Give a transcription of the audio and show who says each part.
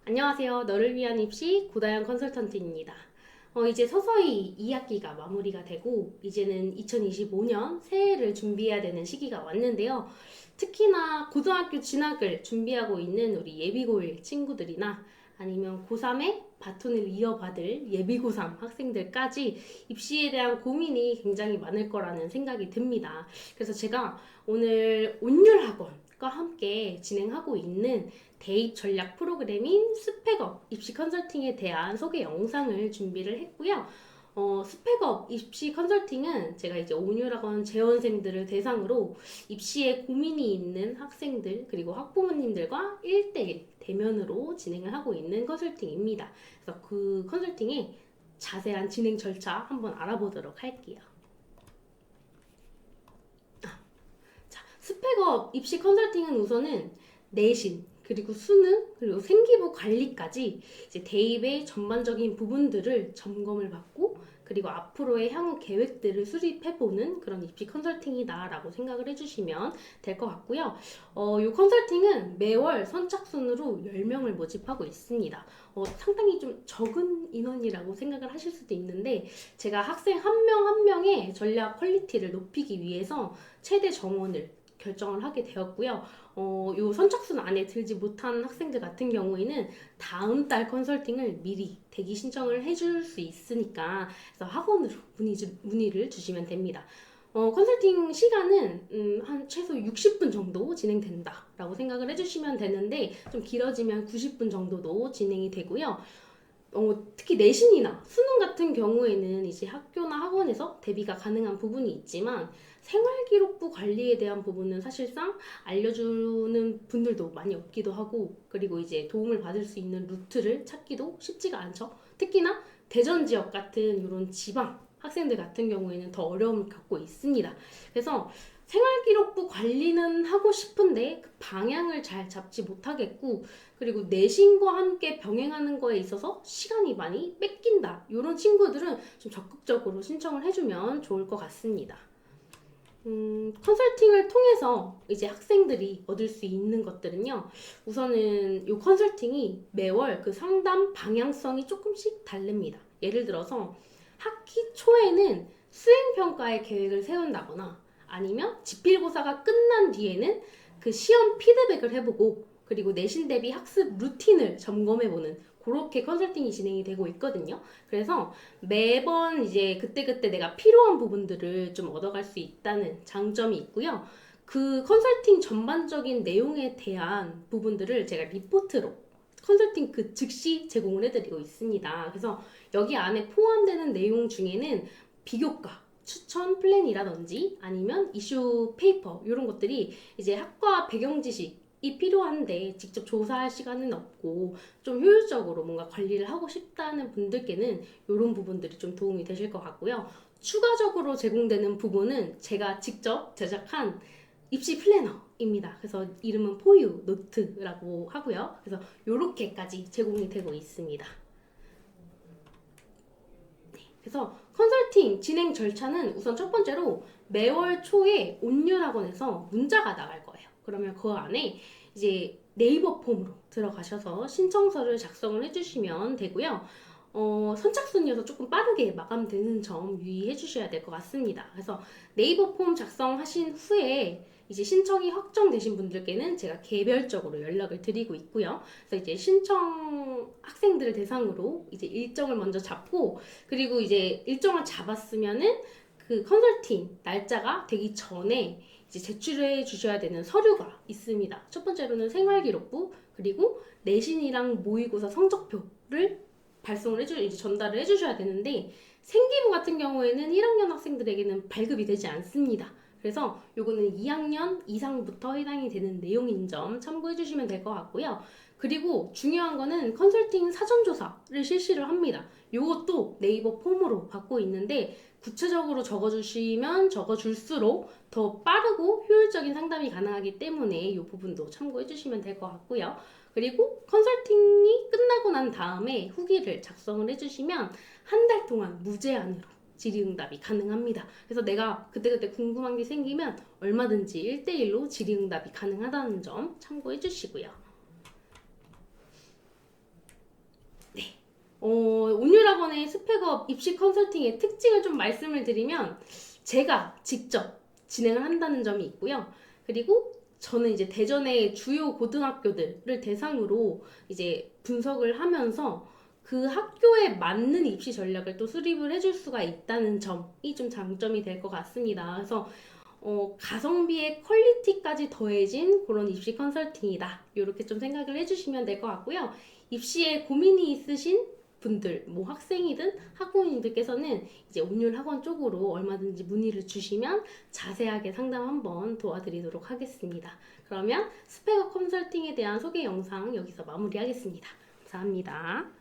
Speaker 1: 안녕하세요. 너를 위한 입시 고다영 컨설턴트입니다. 이제 서서히 2학기가 마무리가 되고 이제는 2025년 새해를 준비해야 되는 시기가 왔는데요. 특히나 고등학교 진학을 준비하고 있는 우리 예비고1 친구들이나 아니면 고3의 바톤을 이어받을 예비고3 학생들까지 입시에 대한 고민이 굉장히 많을 거라는 생각이 듭니다. 그래서 제가 오늘 온율학원과 함께 진행하고 있는 대입 전략 프로그램인 스펙업 입시 컨설팅에 대한 소개 영상을 준비를 했고요. 스펙업 입시 컨설팅은 제가 이제 온유학원 재원생들을 대상으로 입시에 고민이 있는 학생들 그리고 학부모님들과 1대1 대면으로 진행을 하고 있는 컨설팅입니다. 그래서 그 컨설팅의 자세한 진행 절차 한번 알아보도록 할게요. 자, 스펙업 입시 컨설팅은 우선은 내신 그리고 수능 그리고 생기부 관리까지 이제 대입의 전반적인 부분들을 점검을 받고 그리고 앞으로의 향후 계획들을 수립해보는 그런 입시 컨설팅이다라고 생각을 해주시면 될 것 같고요. 이 컨설팅은 매월 선착순으로 10명을 모집하고 있습니다. 상당히 좀 적은 인원이라고 생각을 하실 수도 있는데 제가 학생 한 명 한 명의 전략 퀄리티를 높이기 위해서 최대 정원을 결정을 하게 되었고요. 요 선착순 안에 들지 못한 학생들 같은 경우에는 다음 달 컨설팅을 미리 대기 신청을 해줄 수 있으니까 그래서 학원으로 문의를 주시면 됩니다. 컨설팅 시간은 한 최소 60분 정도 진행된다라고 생각을 해주시면 되는데 좀 길어지면 90분 정도도 진행이 되고요. 특히 내신이나 수능 같은 경우에는 이제 학교나 학원에서 대비가 가능한 부분이 있지만 생활기록부 관리에 대한 부분은 사실상 알려주는 분들도 많이 없기도 하고 그리고 이제 도움을 받을 수 있는 루트를 찾기도 쉽지가 않죠. 특히나 대전 지역 같은 이런 지방 학생들 같은 경우에는 더 어려움을 겪고 있습니다. 그래서 생활기록부 관리는 하고 싶은데 그 방향을 잘 잡지 못하겠고 그리고 내신과 함께 병행하는 거에 있어서 시간이 많이 뺏긴다. 이런 친구들은 좀 적극적으로 신청을 해주면 좋을 것 같습니다. 컨설팅을 통해서 이제 학생들이 얻을 수 있는 것들은요. 우선은 이 컨설팅이 매월 그 상담 방향성이 조금씩 다릅니다. 예를 들어서 학기 초에는 수행평가의 계획을 세운다거나 아니면 지필고사가 끝난 뒤에는 그 시험 피드백을 해보고 그리고 내신 대비 학습 루틴을 점검해보는 그렇게 컨설팅이 진행이 되고 있거든요. 그래서 매번 이제 그때그때 내가 필요한 부분들을 좀 얻어갈 수 있다는 장점이 있고요. 그 컨설팅 전반적인 내용에 대한 부분들을 제가 리포트로 컨설팅 그 즉시 제공을 해드리고 있습니다. 그래서 여기 안에 포함되는 내용 중에는 비교과, 추천 플랜이라든지 아니면 이슈 페이퍼 이런 것들이 이제 학과 배경 지식이 필요한데 직접 조사할 시간은 없고 좀 효율적으로 뭔가 관리를 하고 싶다는 분들께는 이런 부분들이 좀 도움이 되실 것 같고요. 추가적으로 제공되는 부분은 제가 직접 제작한 입시 플래너입니다. 그래서 이름은 포유 노트라고 하고요. 그래서 이렇게까지 제공이 되고 있습니다. 그래서 컨설팅 진행 절차는 우선 첫 번째로 매월 초에 온율학원에서 문자가 나갈 거예요. 그러면 그 안에 이제 네이버 폼으로 들어가셔서 신청서를 작성을 해주시면 되고요. 선착순이어서 조금 빠르게 마감되는 점 유의해 주셔야 될 것 같습니다. 그래서 네이버 폼 작성하신 후에 이제 신청이 확정되신 분들께는 제가 개별적으로 연락을 드리고 있고요. 그래서 이제 신청 학생들을 대상으로 이제 일정을 먼저 잡고 그리고 이제 일정을 잡았으면은 그 컨설팅 날짜가 되기 전에 이제 제출해 주셔야 되는 서류가 있습니다. 첫 번째로는 생활기록부 그리고 내신이랑 모의고사 성적표를 발송을 이제 전달을 해주셔야 되는데 생기부 같은 경우에는 1학년 학생들에게는 발급이 되지 않습니다. 그래서 요거는 2학년 이상부터 해당이 되는 내용인 점 참고해 주시면 될 것 같고요. 그리고 중요한 거는 컨설팅 사전조사를 실시를 합니다. 요것도 네이버 폼으로 받고 있는데 구체적으로 적어주시면 적어줄수록 더 빠르고 효율적인 상담이 가능하기 때문에 이 부분도 참고해 주시면 될 것 같고요. 그리고 컨설팅이 끝나고 난 다음에 후기를 작성을 해주시면 한 달 동안 무제한으로 질의응답이 가능합니다. 그래서 내가 그때그때 궁금한 게 생기면 얼마든지 1대1로 질의응답이 가능하다는 점 참고해 주시고요. 온율학원의 스펙업 입시 컨설팅의 특징을 좀 말씀을 드리면 제가 직접 진행을 한다는 점이 있고요. 그리고 저는 이제 대전의 주요 고등학교들을 대상으로 이제 분석을 하면서 그 학교에 맞는 입시 전략을 또 수립을 해줄 수가 있다는 점이 좀 장점이 될 것 같습니다. 그래서 가성비의 퀄리티까지 더해진 그런 입시 컨설팅이다. 이렇게 좀 생각을 해주시면 될 것 같고요. 입시에 고민이 있으신 분들, 뭐 학생이든 학부모님들께서는 이제 온율학원 쪽으로 얼마든지 문의를 주시면 자세하게 상담 한번 도와드리도록 하겠습니다. 그러면 스펙업 컨설팅에 대한 소개 영상 여기서 마무리하겠습니다. 감사합니다.